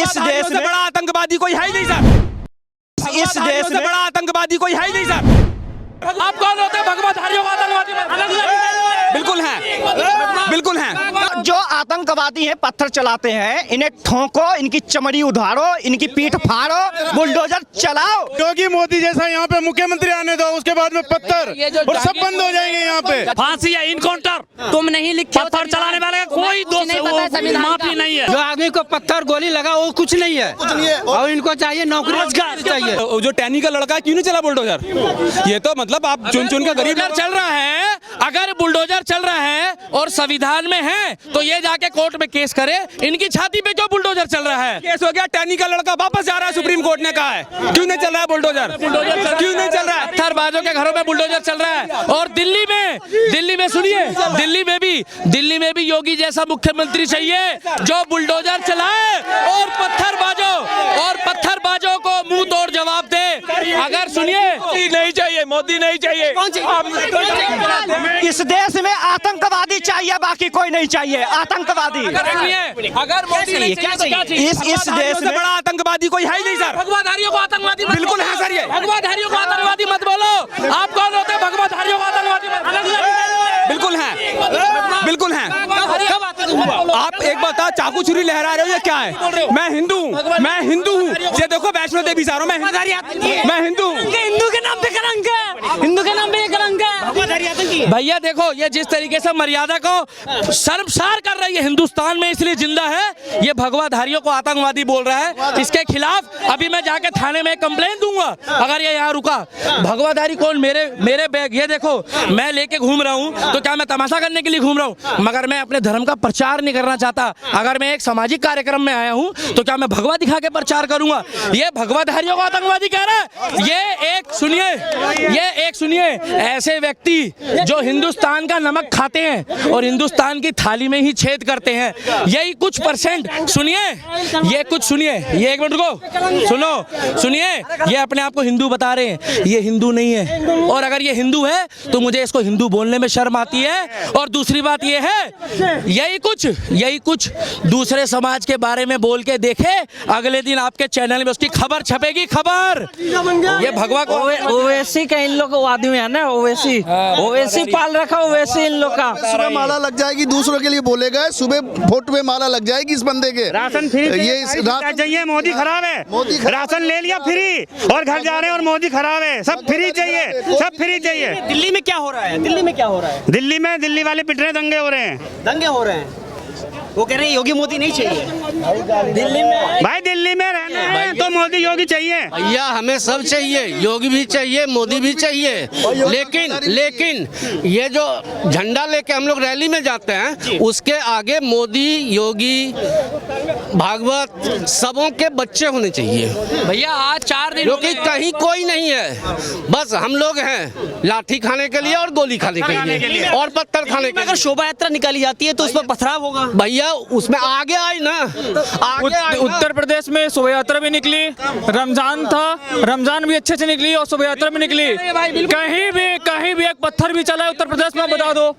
इस देश में बड़ा आतंकवादी कोई है ही नहीं सर। इस देश में बड़ा आतंकवादी कोई है ही नहीं सर। आप कौन होते हैं भगवाधारियों का आतंकवादी? बिल्कुल हैं, बिल्कुल हैं। जो आतंकवादी हैं, पत्थर चलाते हैं, इन्हें ठोको, इनकी चमड़ी उधारो, इनकी पीठ फाड़ो, बुलडोजर चलाओ। योगी मोदी जैसा यहाँ पे मुख्यमंत्री आने दो, उसके बाद में पत्थर और सब बंद हो जाएंगे यहाँ पे। फांसी या इनकाउंटर, तुम नहीं लिखे पत्थर चलाने वाले का कोई दोष माफी नहीं है। जो आदमी को पत्थर गोली लगा वो कुछ नहीं है, और इनको चाहिए नौकरी रोजगार चाहिए। जो टैनी का लड़का क्यों नहीं चला बुलडोजर? ये तो मतलब आप चुन चुन के गरीब चल रहा है। अगर बुलडोजर चल रहा है और संविधान में है तो ये जाके कोर्ट में केस करे, इनकी छाती पे क्यों बुलडोजर चल रहा है? केस हो गया, टैनी का लड़का वापस जा रहा है, सुप्रीम कोर्ट ने कहा है। क्यों नहीं चल रहा है बुलडोजर? क्यों नहीं चल रहा है? पत्थरबाजों के घरों में बुलडोजर चल रहा है। और दिल्ली में सुनिए, दिल्ली में भी योगी जैसा मुख्यमंत्री चाहिए जो बुलडोजर चलाए और पत्थरबाजों को मुंह तोड़ जवाब दे। अगर सुनिए, नहीं चाहिए, मोदी नहीं चाहिए। इस देश में आतंकवादी चाहिए, बाकी कोई नहीं चाहिए। आतंकवादी अगर मोदी नहीं चाहिए तो क्या चाहिए? इस देश में बड़ा आतंकवादी कोई है ही नहीं सर। भगवाधारियों को आतंकवादी बिल्कुल है सर। ये भगवाधारियों को आतंकवादी मत बोलो। आप कौन होते हैं भगवाधारियों को आतंकवादी? बिल्कुल है, बिल्कुल है। आप एक बता, चाकू छुरी लहरा रहे हो, ये क्या है? मैं हिंदू हूँ। ये देखो वैष्णो देवी जा रहा हूँ मैं हिंदू हूँ। हिंदू के नाम पे कलंक है, हिंदू के नाम पे कलंक है। भैया देखो, ये जिस तरीके से मर्यादा को शर्मसार कर रही है हिंदुस्तान में, इसलिए जिंदा है। ये भगवाधारियों को आतंकवादी बोल रहा है। इसके खिलाफ अभी मैं जाके थाने में कंप्लेन दूंगा अगर ये यहाँ रुका। भगवाधारी कौन? मेरे बैग ये देखो, मैं लेके घूम रहा हूँ तो क्या मैं तमाशा करने के लिए घूम रहा हूँ? मगर मैं अपने धर्म का प्रचार नहीं करना चाहता। अगर मैं एक सामाजिक कार्यक्रम में आया हूँ तो क्या मैं भगवा दिखा के प्रचार करूंगा? ये भगवाधारियों को आतंकवादी कह रहा है। ये एक सुनिए, ऐसे व्यक्ति जो हिंदुस्तान का नमक खाते हैं और हिंदुस्तान की थाली में ही छेद करते हैं, यही कुछ परसेंट सुनिए, ये एक मिनट को सुनिए, ये अपने आप को हिंदू बता रहे हैं। ये हिंदू नहीं है, और अगर ये हिंदू है तो मुझे इसको हिंदू बोलने में शर्म आती है। और दूसरी बात ये है, यही कुछ दूसरे समाज के बारे में बोल के देखे, अगले दिन आपके चैनल में उसकी खबर छपेगी। खबर ये भगवा को ओवैसी का इन लोग आदमी है ना, ओवैसी पाल रखा, ओवैसी इन लोग का। सुबह माला लग जाएगी, दूसरों के लिए बोलेगा, सुबह वोट में माला लग जाएगी इस बंदे के। राशन फ्री चाहिए, मोदी खराब है। राशन ले लिया फ्री और घर जा रहे हैं और मोदी खराब है। सब फ्री चाहिए, सब फ्री चाहिए। दिल्ली में क्या हो रहा है? दिल्ली वाले पिट रहे, दंगे हो रहे हैं। वो कह रहे हैं योगी मोदी नहीं चाहिए दिल्ली में। भाई दिल्ली में रहना है तो मोदी योगी चाहिए। भैया हमें सब चाहिए, योगी भी चाहिए, मोदी भी चाहिए, लेकिन ये जो झंडा लेके हम लोग रैली में जाते हैं, उसके आगे मोदी, योगी, भागवत सबों के बच्चे होने चाहिए। भैया आज 4 दिन क्योंकि कहीं कोई नहीं है, बस हम लोग हैं लाठी खाने के लिए और गोली खाने के लिए और पत्थर खाने के लिए। अगर शोभा यात्रा निकाली जाती है तो उस पर पथराव होगा। भैया उसमें आगे आई ना, उत्तर प्रदेश में शोभा यात्रा भी निकली, रमजान था, रमजान भी अच्छे से निकली और शोभा यात्रा भी निकली। कहीं भी एक पत्थर भी चला है उत्तर प्रदेश में, बता दो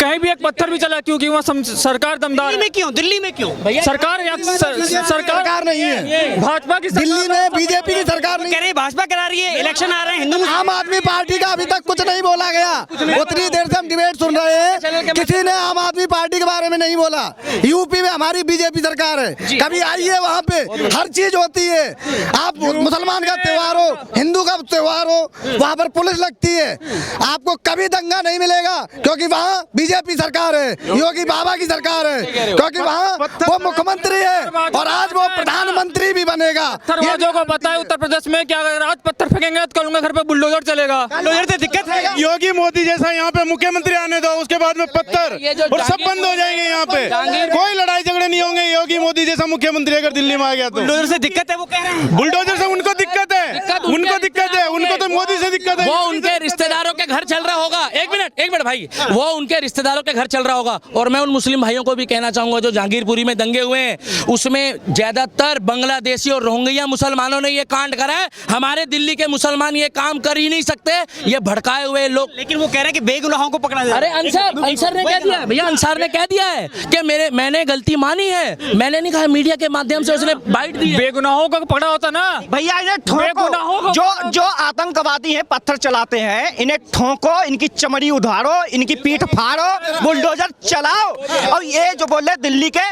कहीं भी एक पत्थर भी चला, क्योंकि वहाँ सरकार दमदार है। दिल्ली में क्यों सरकार नहीं है, भाजपा की दिल्ली में बीजेपी की सरकार नहीं। कह रही भाजपा करा रही है, इलेक्शन आ रहे हैं। हिंदू आम आदमी पार्टी का अभी तक कुछ नहीं बोला गया। उतनी देर से हम डिबेट सुन रहे हैं, किसी ने आम आदमी पार्टी के बारे में नहीं बोला। यूपी में हमारी बीजेपी सरकार है, कभी आइए, वहाँ पे हर चीज होती है। आप मुसलमान का त्योहार हो, हिंदू का त्योहार हो, वहाँ पर पुलिस लगती है। आपको कभी दंगा नहीं मिलेगा, क्योंकि वहाँ बीजेपी सरकार है, योगी बाबा की सरकार है, क्योंकि वहाँ वो मुख्यमंत्री है और आज वो प्रधानमंत्री भी बनेगा। पत्थरबाजों को पता है उत्तर प्रदेश में क्या, अगर आज पत्थर फेंकेंगे तो कल उनके घर पे बुलडोजर चलेगा। बुलडोजर से दिक्कत है। योगी मोदी जैसा यहाँ पे मुख्यमंत्री आने दो, उसके बाद में पत्थर और सब बंद हो जाएंगे यहाँ पे। कोई लड़ाई झगड़े नहीं होंगे। योगी मोदी जैसा मुख्यमंत्री अगर दिल्ली में आ गया तो बुलडोजर से दिक्कत है, वो कह रहे हैं। बुलडोजर से उनको दिक्कत है, उनको तो मोदी से दिक्कत है। वो उनके रिश्तेदारों के घर चल रहा होगा। एक मिनट एक मिनट भाई, वो उनके रिश्तेदारों के घर चल रहा होगा। और मैं उन मुस्लिम भाइयों को भी कहना चाहूंगा जो जहांगीरपुरी में दंगे हुए हैं, उसमें ज्यादातर बांग्लादेशी और रोहिंग्या मुसलमानों ने ये कांड करा है। हमारे दिल्ली के मुसलमान ये काम कर ही नहीं सकते, ये भड़काए हुए लोग। लेकिन वो कह रहे हैं कि बेगुनाहों को पकड़ा जाए। अरे अंसार ने कह दिया भैया, अंसार ने कह दिया है कि मैंने गलती मानी है, मैंने नहीं कहा, मीडिया के माध्यम से उसने बाइट दी है। बेगुनाहों को पकड़ा होता ना भैया इन्हें बेगुनाहों ठोको, को जो आतंकवादी हैं, पत्थर चलाते हैं, इन्हें ठोको, इनकी चमड़ी उधारो, इनकी पीठ फाड़ो, बुलडोजर चलाओ। और ये जो बोले दिल्ली के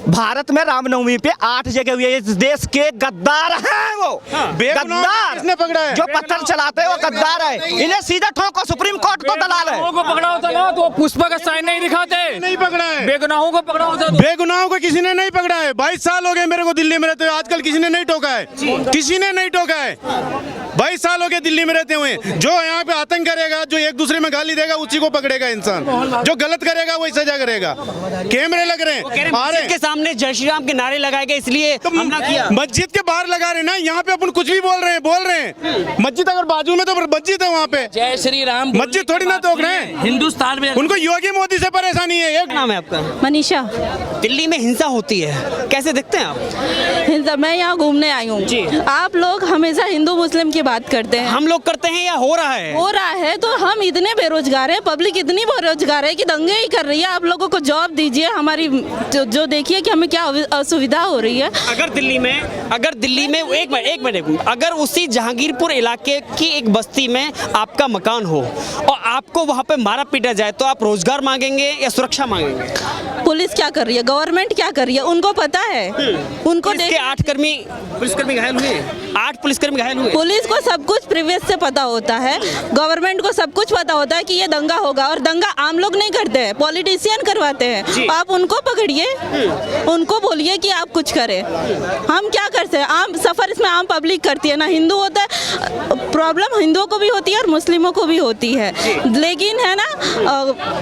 भारत में रामनवमी पे 8 जगह हुई है, इस देश के गद्दार हैं वो, गद्दार किसने पकड़ा है? जो पत्थर चलाते हैं वो गद्दार है। इन्हें सीधा ठोको, सुप्रीम कोर्ट तो दलाल है। बेगुनाहों को पकड़ा होता ना तो पुष्पा का साइन नहीं दिखाते। नहीं पकड़ा है, बेगुनाहों को पकड़ा होता तो बेगुनाहों को किसी ने नहीं पकड़ा है। 22 साल हो गए मेरे को दिल्ली में रहते हुए, आजकल किसी ने नहीं टोका है, किसी ने नहीं टोका है। 22 साल हो गए दिल्ली में रहते हुए। जो यहाँ पे आतंक करेगा, जो एक दूसरे में गाली देगा, उसी को पकड़ेगा इंसान। जो गलत करेगा वही सजा करेगा। कैमरे लग रहे हैं, आ रहे के सामने जय श्री राम के नारे लगाए गए, इसलिए हमला किया। मस्जिद के बाहर लगा रहे ना, यहाँ पे अपन कुछ भी बोल रहे हैं। मस्जिद अगर बाजू में तो मस्जिद है वहाँ पे, जय श्री राम मस्जिद थोड़ी ना तोड़ रहे हैं। हिंदुस्तान में उनको योगी मोदी से परेशानी है। एक नाम है आपका? मनीषा। दिल्ली में हिंसा होती है, कैसे देखते हैं आप? हिंसा, मैं यहाँ घूमने आई हूँ। आप लोग हमेशा हिंदू मुस्लिम की बात करते हैं। हम लोग करते हैं या हो रहा है? हो रहा है तो हम इतने बेरोजगार हैं, पब्लिक इतनी बेरोजगार है कि दंगे ही कर रही है। आप लोगों को जॉब दीजिए, हमारी जो देखिए कि हमें क्या असुविधा हो रही है। अगर दिल्ली में एक मिनट अगर उसी जहांगीरपुर इलाके की एक बस्ती में आपका मकान हो और आपको वहाँ पे मारा पीटा जाए, तो आप रोजगार मांगेंगे या सुरक्षा मांगेंगे? पुलिस क्या कर रही है, गवर्नमेंट क्या कर रही है, उनको पता है। उनको पुलिस के 8 पुलिसकर्मी घायल हुए, 8 पुलिसकर्मी घायल हुए। पुलिस को सब कुछ प्रीवियस से पता होता है, गवर्नमेंट को सब कुछ पता होता है कि ये दंगा होगा। और दंगा आम लोग नहीं करते हैं, पॉलिटिशियन करवाते हैं। आप उनको पकड़िए, उनको बोलिए कि आप कुछ करें। हम क्या करते हैं? आम सफर इसमें आम पब्लिक करती है ना, हिंदू होता है। प्रॉब्लम हिंदुओं को भी होती है और मुस्लिमों को भी होती है, लेकिन है ना,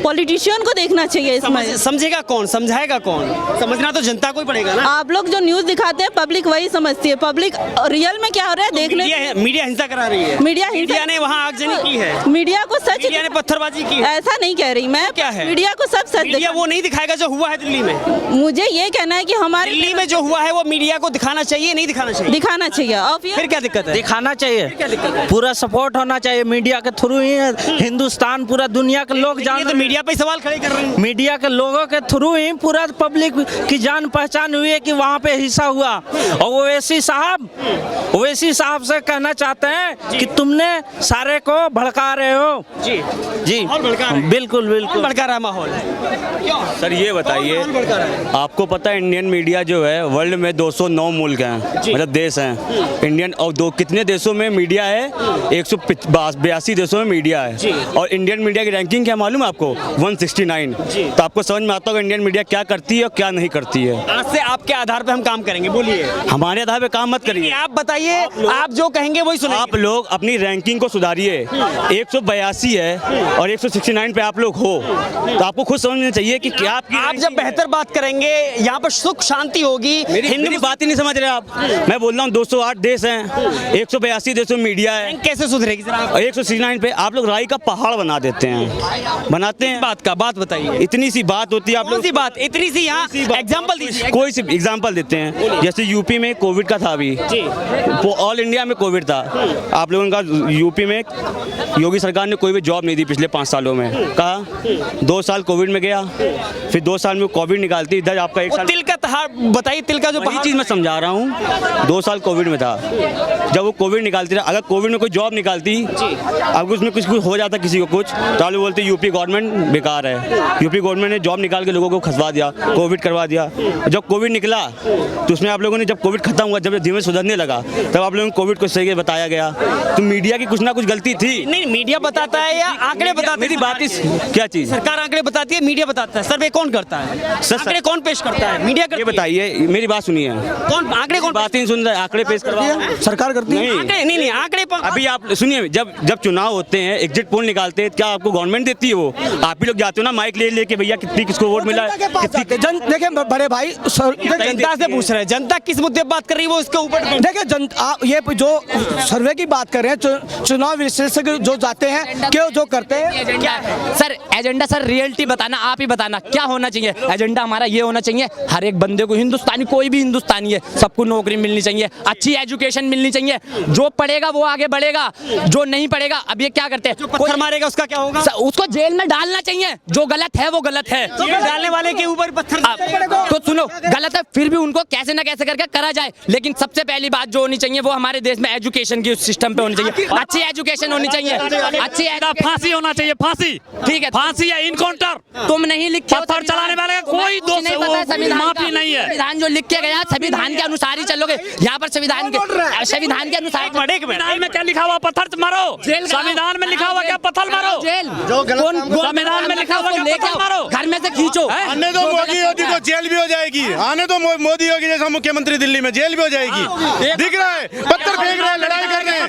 पॉलिटिशियन को देखना चाहिए इसमें। समझेगा कौन, समझाएगा कौन? समझना तो जनता को ही पड़ेगा ना। आप लोग जो न्यूज दिखाते हैं पब्लिक वही समझती है। पब्लिक रियल में क्या हो रहा है देखने। मीडिया हिंसा करा रही है। मीडिया ने वहाँ आगजनी की है। मीडिया को सच, मीडिया ने पत्थरबाजी की है। ऐसा नहीं कह रही मैं। क्या है? मीडिया को सब सच मीडिया वो नहीं दिखाएगा जो हुआ है दिल्ली में। मुझे ये कहना है कि हमारे दिल्ली में जो हुआ है वो मीडिया को दिखाना चाहिए, नहीं दिखाना चाहिए? दिखाना चाहिए। और फिर क्या दिक्कत है? दिखाना चाहिए, क्या दिक्कत है? पूरा सपोर्ट होना चाहिए। मीडिया के थ्रू ही हिंदुस्तान, पूरा दुनिया के लोग जान, तो मीडिया पे सवाल खड़े कर रहे हैं। मीडिया के लोगों के थ्रू ही पूरा पब्लिक की जान पहचान हुई है कि वहाँ पे हिस्सा हुआ। और ओवैसी साहब से कहना चाहते हैं कि तुमने सारे को भड़का रहे हो। जी और भड़का रहे हैं। बिल्कुल भड़का रहा माहौल। सर ये बताइए, आपको पता है इंडियन मीडिया जो है वर्ल्ड में 209 मुल्क हैं, मतलब देश हैं इंडियन, और कितने देशों में मीडिया है? 182 देशों में मीडिया है। और इंडियन मीडिया की रैंकिंग क्या मालूम है आपको? 169। तो आपको समझ में आता होगा इंडियन मीडिया क्या करती है और क्या नहीं करती है। आज से आपके आधार पे हम काम करेंगे, बोलिए। हमारे आधार पे काम मत करिए, आप बताइए, आप जो कहेंगे वही सुनेंगे। आप लोग अपनी रैंकिंग को सुधारिए। 182 है और 169 पे आप लोग हो, तो आपको खुद समझना चाहिए कि क्या आप जब बेहतर बात करेंगे यहाँ पर सुख शांति होगी। मेरी बात ही नहीं समझ रहे आप। मैं बोल रहा हूँ 208 देश हैं, 182 देशों में मीडिया है, कैसे सुधरेगी जरा? 169 पे आप लोग राई का पहाड़ बना देते हैं, बनाते हैं। बात बताइए। इतनी सी बात होती है, आप लोग सी बात, इतनी सी यहाँ एग्जाम्पल दीजिए। कोई सी एग्जाम्पल देते हैं, जैसे यूपी में कोविड का था, अभी ऑल इंडिया में कोविड था। आप लोगों का यूपी में योगी सरकार ने कोई भी जॉब नहीं दी पिछले 5 सालों में। कहा 2 साल कोविड में गया, फिर 2 साल में कोविड निकालती, इधर आपका 1 साल। तिल का त्योहार बताइए, तिल का जो वही चीज मैं समझा रहा हूँ। 2 साल कोविड में था, जब वो कोविड निकालती रहा, अगर कोविड में कोई जॉब निकालती, अगर उसमें कुछ हो जाता किसी को कुछ, तो आप लोग बोलते यूपी गवर्नमेंट बेकार है। यूपी गवर्नमेंट ने जॉब निकाल के लोगों को खसवा दिया, कोविड करवा दिया। जब कोविड निकला तो उसमें आप लोगों ने, जब कोविड खत्म हुआ, जब धीमे सुधरने लगा, तब आप लोगों को कोविड को सही बताया गया। तो मीडिया की कुछ ना कुछ गलती थी। नहीं, मीडिया बताता है या आंकड़े बताते हैं? मेरी बात क्या चीज? सरकार आंकड़े बताती है, मीडिया बताता है। सर्वे कौन करता है? आंकड़े कौन पेश करता है? मीडिया ये बताइए, मेरी बात सुनिए। कौन आंकड़े कौन बात नहीं सुन रहे, आंकड़े पेश करवा सरकार करती है। आंकड़े नहीं आंकड़े अभी आप सुनिए, जब चुनाव होते हैं, एग्जिट पोल निकालते हैं, क्या आपको गवर्नमेंट देती है? वो आप ही लोग जाते हो ना माइक ले लेके, भैया कितनी किसको वोट मिला है, देखिए बड़े भाई, जनता से पूछ रहे हैं, जनता किस मुद्दे पर बात कर रही है वो इसके ऊपर देखिए ये जो सर्वे की बात कर रहे हैं, चुनाव विशेषज्ञ जो जाते हैं, क्यों जो करते हैं। सर एजेंडा, सर रियलिटी बताना, आप ही बताना क्या होना चाहिए। एजेंडा हमारा ये होना चाहिए, हर एक बंदे को, हिंदुस्तानी कोई भी हिंदुस्तानी है, सबको नौकरी मिलनी चाहिए, अच्छी एजुकेशन मिलनी चाहिए। जो पढ़ेगा वो आगे बढ़ेगा, जो नहीं पढ़ेगा, अब ये क्या करते हैं, पत्थर मारेगा उसका क्या होगा? उसको जेल में डालना चाहिए। जो गलत है वो गलत है, डालने वाले के ऊपर पत्थर तो सुनो, गलत है फिर भी उनको कैसे ना कैसे करके करा जाए। लेकिन सबसे पहली बात जो होनी चाहिए वो हमारे देश में एजुकेशन की सिस्टम पे होनी चाहिए, अच्छी एजुकेशन होनी चाहिए, अच्छी फांसी होना चाहिए, फांसी। ठीक है, फांसी है, इनकाउंटर। तुम नहीं लिखे हो पत्थर चलाने वाले का कोई दोष नहीं पता है, संविधान माफी नहीं है। संविधान जो लिख के गया संविधान के अनुसार ही चलोगे। यहाँ पर संविधान के अनुसार संविधान में क्या लिखा हुआ? पत्थर मारो। संविधान में लिखा हुआ क्या? पत्थर मारो। जेल संविधान में लिखा हुआ क्या? पत्थर मारो। घर में से खींचो। आने दो मोदी योगी को, जेल भी हो जाएगी। आने दो मोदी योगी जैसा मुख्यमंत्री दिल्ली में, जेल भी हो जाएगी। दिख रहा है, पत्थर फेंक रहे हैं, लड़ाई कर रहे हैं,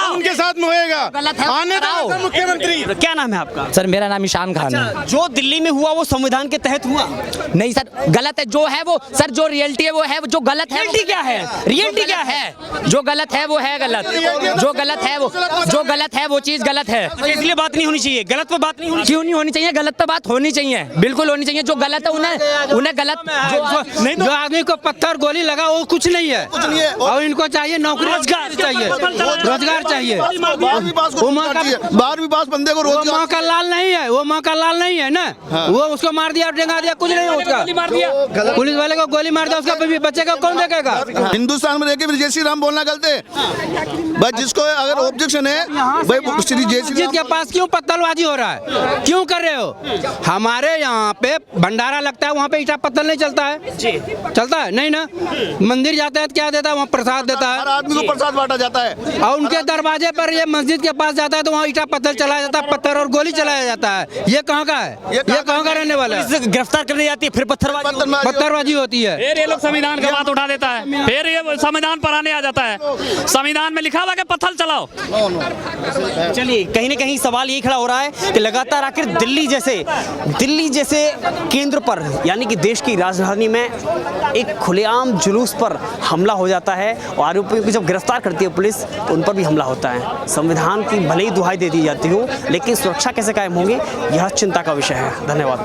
उनके साथ में होएगा। आने दो मुख्यमंत्री। क्या नाम है आपका? सर मेरा नाम ईशान खान है। जो दिल्ली में हुआ वो संविधान के तहत हुआ? नहीं सर, गलत है जो है वो। सर जो रियलिटी है वो है, जो गलत है रियलिटी क्या है? रियलिटी क्या है? जो गलत है वो है गलत, जो गलत है वो, जो गलत है वो चीज गलत है। इसलिए बात नहीं होनी चाहिए, गलत पे बात नहीं होनी क्यों नहीं होनी चाहिए? गलत तो बात होनी चाहिए, बिल्कुल होनी चाहिए। जो गलत है उन्हें गलत, जो आदमी को पत्थर गोली लगा वो कुछ नहीं है, और इनको चाहिए नौकरी, रोजगार चाहिए, रोजगार चाहिए। 12वीं पास बंदे को वो मौका लाल नहीं है, वो मौका लाल नहीं है ना। वो उसको मार दिया, डेंगा दिया, कुछ नहीं उसका। पुलिस वाले को गोली मार दिया, उसका बच्चे का कौन देखेगा? हिंदुस्तान में रहकर जय श्री राम बोलना गलत है भाई। जिसको अगर ऑब्जेक्शन है भाई, श्री जय श्री मस्जिद के पास क्यों पत्थरबाजी हो रहा है? क्यों कर रहे हो? हमारे यहाँ पे भंडारा लगता है, वहाँ पे ईटा पत्थर नहीं चलता है। चलता है नहीं ना। मंदिर जाता है क्या देता है? वहाँ प्रसाद देता है, हर आदमी को प्रसाद बांटा जाता है। और उनके दरवाजे पर ये मस्जिद के पास जाता है तो वहाँ ईटा पत्थर चलाया जाता है, पत्थर और गोली चलाया जाता है। ये कहाँ का है? ये कहाँ का रहने वाला है? गिरफ्तार करने जाती है फिर पत्थरबाजी होती है। फिर ये लोग संविधान का बात उठा देता है, फिर ये संविधान पर आने आ जाता है। संविधान में लिखा हुआ कि पत्थर चलाओ। चलिए, कहीं ना कहीं सवाल यही खड़ा हो रहा है कि लगातार आखिर दिल्ली जैसे केंद्र पर, यानी कि देश की राजधानी में एक खुलेआम जुलूस पर हमला हो जाता है, और आरोपियों को जब गिरफ्तार करती है पुलिस तो उन पर भी हमला होता है। संविधान की भले ही दुहाई दे दी जाती हो, लेकिन सुरक्षा कैसे कायम होंगे, यह चिंता का विषय है। धन्यवाद।